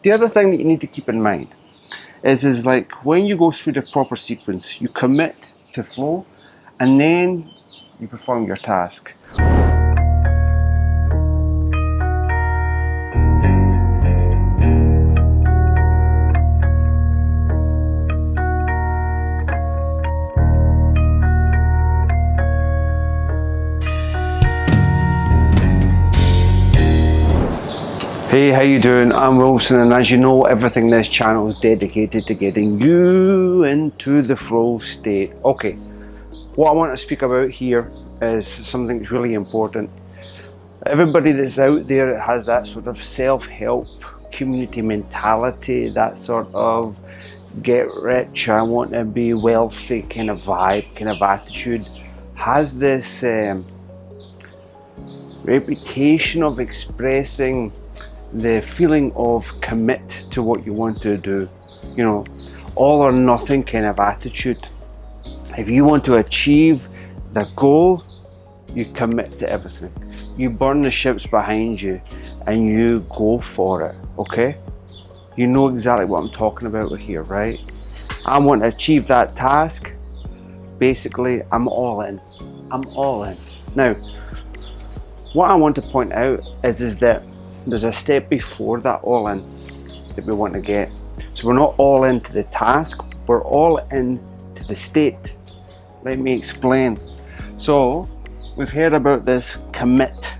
the other thing that you need to keep in mind is like when you go through the proper sequence, you commit to flow and then you perform your task. Hey, how you doing? I'm Wilson, and as you know, everything in this channel is dedicated to getting you into the flow state. Okay, what I want to speak about here is something that's really important. Everybody that's out there has that sort of self-help community mentality, that sort of get rich, I want to be wealthy kind of vibe, kind of attitude, has this reputation of expressing the feeling of commit to what you want to do, you know, all or nothing kind of attitude. If you want to achieve the goal, you commit to everything. You burn the ships behind you and you go for it, okay? You know exactly what I'm talking about here, right? I want to achieve that task. Basically, I'm all in. I'm all in. Now, what I want to point out is that there's a step before that all in that we want to get. So we're not all into the task, we're all into the state. Let me explain. So we've heard about this commit,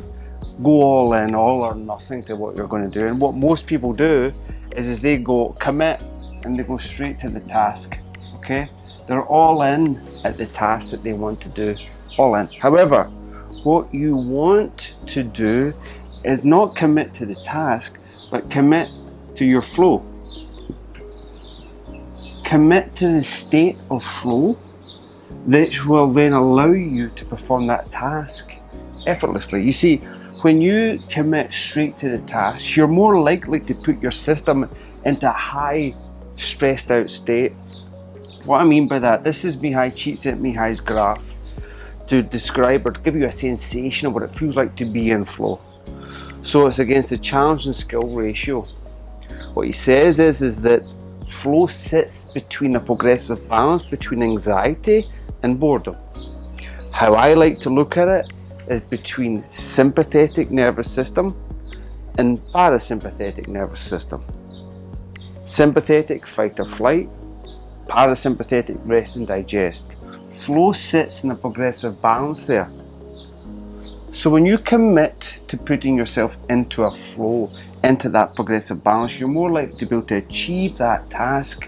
go all in, all or nothing to what you're going to do. And what most people do is they go commit and they go straight to the task, okay? They're all in at the task that they want to do, all in. However, what you want to do is not commit to the task, but commit to your flow. Commit to the state of flow that will then allow you to perform that task effortlessly. You see, when you commit straight to the task, you're more likely to put your system into a high stressed out state. What I mean by that, this is Mihai Csikszentmihalyi's graph to describe or to give you a sensation of what it feels like to be in flow. So it's against the challenge and skill ratio. What he says is that flow sits between a progressive balance between anxiety and boredom. How I like to look at it is between sympathetic nervous system and parasympathetic nervous system. Sympathetic, fight or flight, parasympathetic, rest and digest. Flow sits in a progressive balance there. So when you commit to putting yourself into a flow, into that progressive balance, you're more likely to be able to achieve that task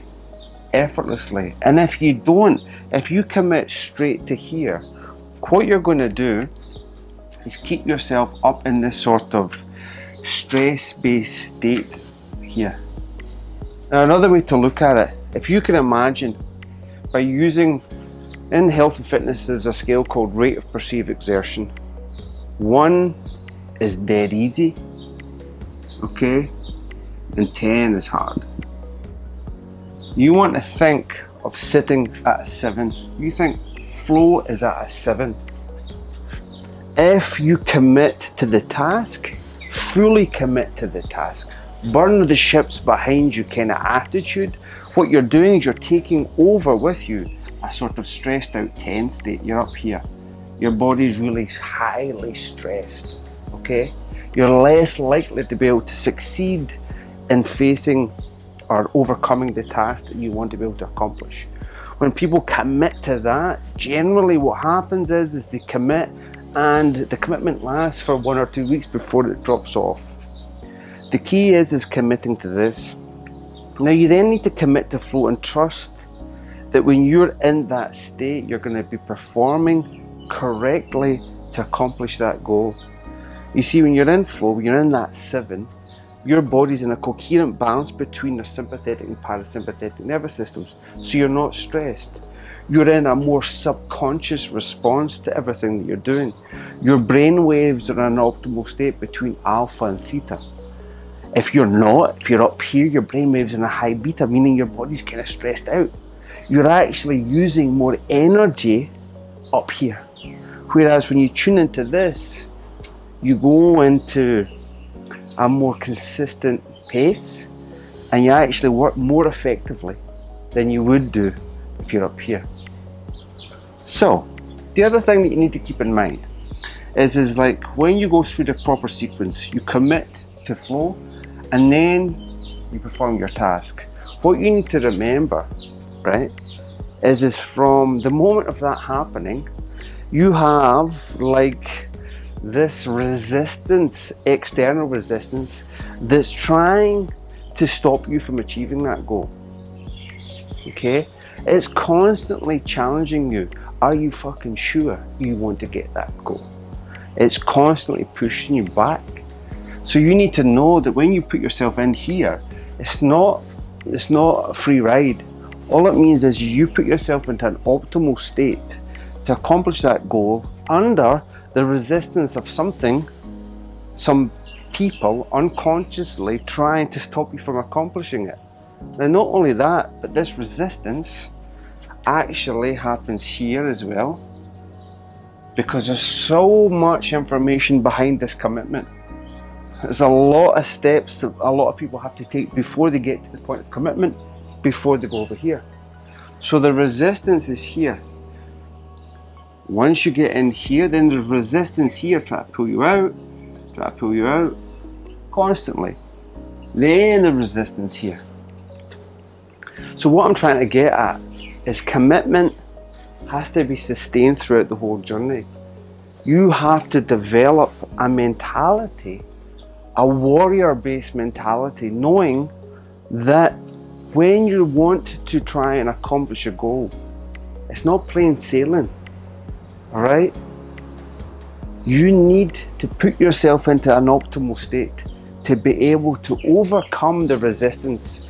effortlessly. And if you don't, if you commit straight to here, what you're going to do is keep yourself up in this sort of stress-based state here. Now, another way to look at it, if you can imagine, by using, in health and fitness, there's a scale called rate of perceived exertion. 1 is dead easy, okay, and 10 is hard. You want to think of sitting at a 7. You think flow is at a 7. If you commit to the task, fully commit to the task, burn the ships behind you kind of attitude, what you're doing is you're taking over with you a sort of stressed out 10 state. You're up here. Your body's really highly stressed, okay? You're less likely to be able to succeed in facing or overcoming the task that you want to be able to accomplish. When people commit to that, generally what happens is they commit and the commitment lasts for 1 or 2 weeks before it drops off. The key is committing to this. Now you then need to commit to flow and trust that when you're in that state, you're going to be performing correctly to accomplish that goal. You see, when you're in flow, when you're in that 7, your body's in a coherent balance between the sympathetic and parasympathetic nervous systems, so you're not stressed. You're in a more subconscious response to everything that you're doing. Your brain waves are in an optimal state between alpha and theta. If you're not, if you're up here, your brain waves in a high beta, meaning your body's kind of stressed out. You're actually using more energy up here. Whereas when you tune into this, you go into a more consistent pace, and you actually work more effectively than you would do if you're up here. So the other thing that you need to keep in mind is like when you go through the proper sequence, you commit to flow and then you perform your task. What you need to remember, right, is from the moment of that happening, you have like this resistance, external resistance, that's trying to stop you from achieving that goal. Okay? It's constantly challenging you. Are you fucking sure you want to get that goal? It's constantly pushing you back. So you need to know that when you put yourself in here, it's not a free ride. All it means is you put yourself into an optimal state to accomplish that goal under the resistance of something, some people unconsciously trying to stop you from accomplishing it. Now not only that, but this resistance actually happens here as well, because there's so much information behind this commitment. There's a lot of steps that a lot of people have to take before they get to the point of commitment, before they go over here. So the resistance is here. Once you get in here, then there's resistance here trying to pull you out, constantly. Then the resistance here. So what I'm trying to get at is commitment has to be sustained throughout the whole journey. You have to develop a mentality, a warrior-based mentality, knowing that when you want to try and accomplish a goal, it's not plain sailing. All right? You need to put yourself into an optimal state to be able to overcome the resistance.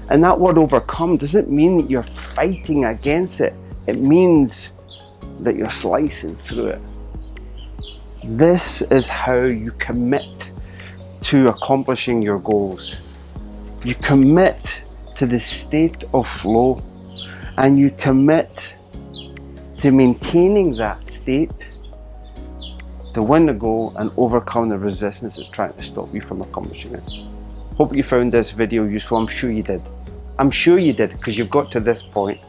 And that word overcome doesn't mean that you're fighting against it. It means that you're slicing through it. This is how you commit to accomplishing your goals. You commit to the state of flow, and you commit to maintaining that state to win the goal and overcome the resistance that's trying to stop you from accomplishing it. Hope you found this video useful. I'm sure you did. I'm sure you did, because you've got to this point.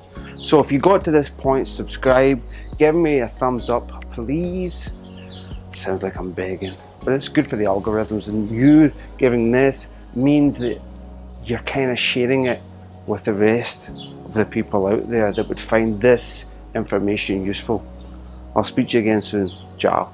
So if you got to this point, subscribe, give me a thumbs up, please. Sounds like I'm begging, but it's good for the algorithms, and you giving this means that you're kind of sharing it with the rest of the people out there that would find this information useful. I'll speak to you again soon. Ciao.